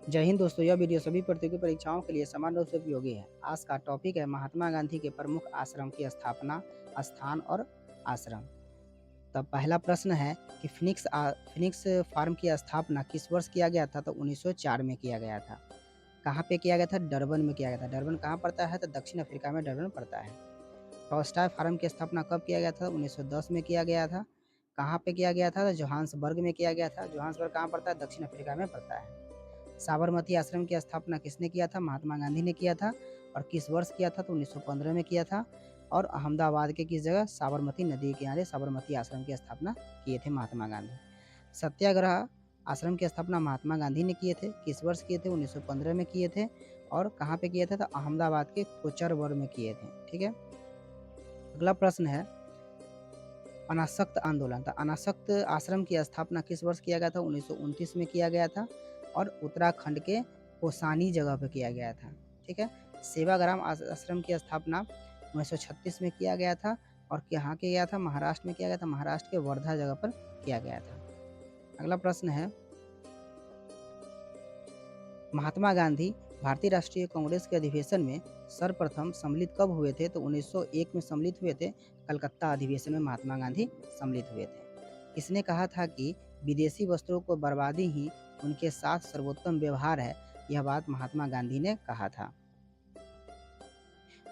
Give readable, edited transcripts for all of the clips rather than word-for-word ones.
जय हिंद दोस्तों, यह वीडियो सभी प्रतियोगी परीक्षाओं के लिए समान रूप से उपयोगी है। आज का टॉपिक है महात्मा गांधी के प्रमुख आश्रम की स्थापना, स्थान और आश्रम। तब पहला प्रश्न है कि फिनिक्स फार्म की स्थापना किस वर्ष किया गया था? तो 1904 में किया गया था। कहाँ पे किया गया था? डरबन में किया गया था। डरबन कहाँ पड़ता है? तो दक्षिण अफ्रीका में डरबन पड़ता है। टॉलस्टॉय फार्म की स्थापना कब किया गया था? 1910 में किया गया था। कहाँ पे किया गया था? तो जोहान्सबर्ग में किया गया था। जोहान्सबर्ग कहाँ पड़ता है? दक्षिण अफ्रीका में पड़ता है। साबरमती आश्रम की स्थापना किसने किया था? महात्मा गांधी ने किया था। और किस वर्ष किया था? तो 1915 में किया था। और अहमदाबाद के किस जगह? साबरमती नदी के किनारे साबरमती आश्रम की स्थापना किए थे महात्मा गांधी। सत्याग्रह आश्रम की स्थापना महात्मा गांधी ने किए थे। किस वर्ष किए थे? 1915 में किए थे। और कहाँ पे किए थे? तो अहमदाबाद के कोचरबर में किए थे। ठीक है। अगला प्रश्न है अनासक्त आंदोलन। तो अनासक्त आश्रम की स्थापना किस वर्ष किया गया था? 1929 में किया गया था। और उत्तराखंड के कोसानी जगह पे किया गया था। ठीक है। सेवाग्राम आश्रम की स्थापना 1936 में किया गया था। और कहाँ किया था? महाराष्ट्र में किया गया था। महाराष्ट्र के वर्धा जगह पर किया गया था। अगला प्रश्न है महात्मा गांधी भारतीय राष्ट्रीय कांग्रेस के अधिवेशन में सर्वप्रथम सम्मिलित कब हुए थे? तो 1901 में सम्मिलित हुए थे। कलकत्ता अधिवेशन में महात्मा गांधी सम्मिलित हुए थे। इसने कहा था कि विदेशी वस्त्रों को बर्बादी ही उनके साथ सर्वोत्तम व्यवहार है। यह बात महात्मा गांधी ने कहा था।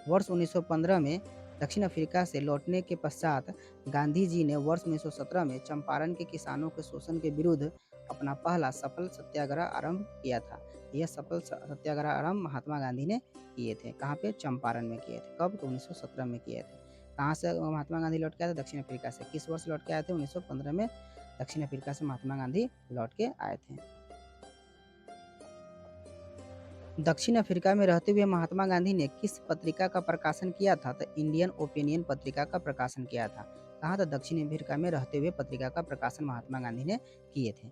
वर्ष 1915 में दक्षिण अफ्रीका से लौटने के पश्चात गांधी जी ने वर्ष 1917 में चंपारण के किसानों के शोषण के विरुद्ध अपना पहला सफल सत्याग्रह आरंभ किया था। यह सफल सत्याग्रह आरंभ महात्मा गांधी ने किए थे। कहाँ पे? चंपारण में किए थे। कब? तो 1917 में किए थे। कहाँ से महात्मा गांधी लौट के आए थे? दक्षिण अफ्रीका से। किस वर्ष लौट के आए थे? 1915 में दक्षिण अफ्रीका से महात्मा गांधी लौट के आए थे। दक्षिण अफ्रीका में रहते हुए महात्मा गांधी ने किस पत्रिका का प्रकाशन किया था? तो इंडियन ओपिनियन पत्रिका का प्रकाशन किया था। कहाँ? तो दक्षिण अफ्रीका में रहते हुए पत्रिका का प्रकाशन महात्मा गांधी ने किए थे।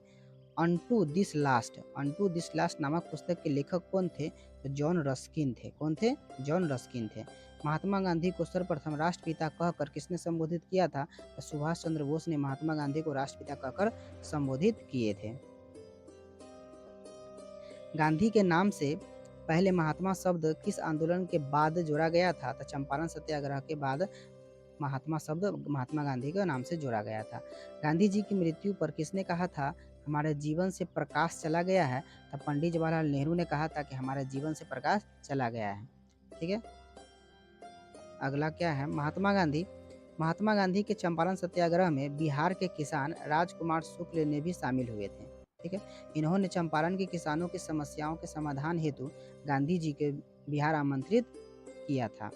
अनटू दिस लास्ट नामक पुस्तक के लेखक कौन थे? तो जॉन रस्किन थे। कौन थे? जॉन रस्किन थे। महात्मा गांधी को सर्वप्रथम राष्ट्रपिता कहकर किसने संबोधित किया था? तो सुभाष चंद्र बोस ने महात्मा गांधी को राष्ट्रपिता कहकर संबोधित किए थे। गांधी के नाम से पहले महात्मा शब्द किस आंदोलन के बाद जोड़ा गया था? तो चंपारण सत्याग्रह के बाद महात्मा शब्द महात्मा गांधी के नाम से जोड़ा गया था। गांधी जी की मृत्यु पर किसने कहा था हमारे जीवन से प्रकाश चला गया है? तो पंडित जवाहरलाल नेहरू ने कहा था कि हमारे जीवन से प्रकाश चला गया है। ठीक है। अगला क्या है? महात्मा गांधी के चंपारण सत्याग्रह में बिहार के किसान राजकुमार शुक्ल ने भी शामिल हुए थे। ठीक है। इन्होंने चंपारण के किसानों की समस्याओं के समाधान हेतु गांधी जी के बिहार आमंत्रित किया था।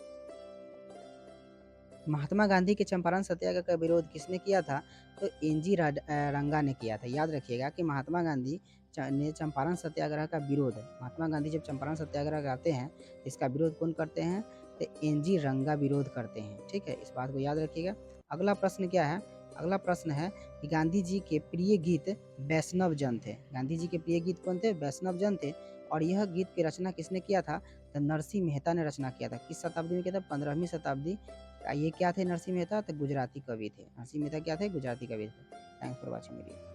महात्मा गांधी के चंपारण सत्याग्रह का विरोध किसने किया था? तो एनजी रंगा ने किया था। याद रखिएगा कि महात्मा गांधी ने चंपारण सत्याग्रह का विरोध, महात्मा गांधी जब चंपारण सत्याग्रह करते हैं इसका विरोध कौन करते हैं? तो एनजी रंगा विरोध करते हैं। ठीक है, इस बात को याद रखिएगा। अगला प्रश्न क्या है? अगला प्रश्न है कि गांधी जी के प्रिय गीत वैष्णव जन थे। गांधी जी के प्रिय गीत कौन थे? वैष्णव जन थे। और यह गीत की रचना किसने किया था? तो नरसिंह मेहता ने रचना किया था। किस शताब्दी में किया था? 15वीं शताब्दी। ये क्या थे? नरसिंह मेहता तो गुजराती कवि थे। नरसिंह मेहता क्या थे? गुजराती कवि थे। Thanks for watching video.